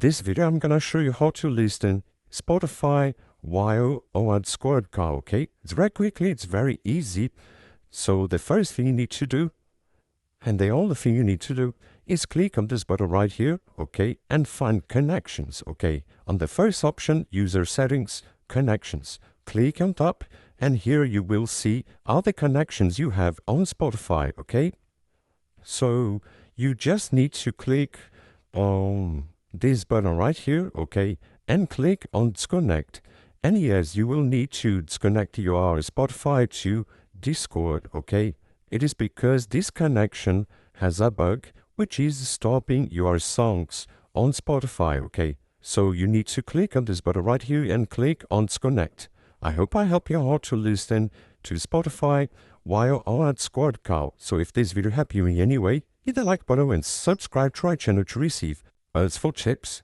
this video, I'm gonna show you how to listen Spotify while on Discord call, okay? It's very quickly, it's very easy. So the first thing you need to do, and the only thing you need to do, is click on this button right here, okay? And find connections, okay? On the first option, user settings, connections. Click on top, and here you will see all the connections you have on Spotify, okay? So you just need to click on this button right here, okay, and click on disconnect. And yes, you will need to disconnect your Spotify to Discord, okay? It is because this connection has a bug which is stopping your songs on Spotify, okay? So you need to click on this button right here and click on disconnect. I hope I help you out to listen to Spotify while on a Discord call. So if this video helped you in any way, hit the like button and subscribe to our channel to receive useful tips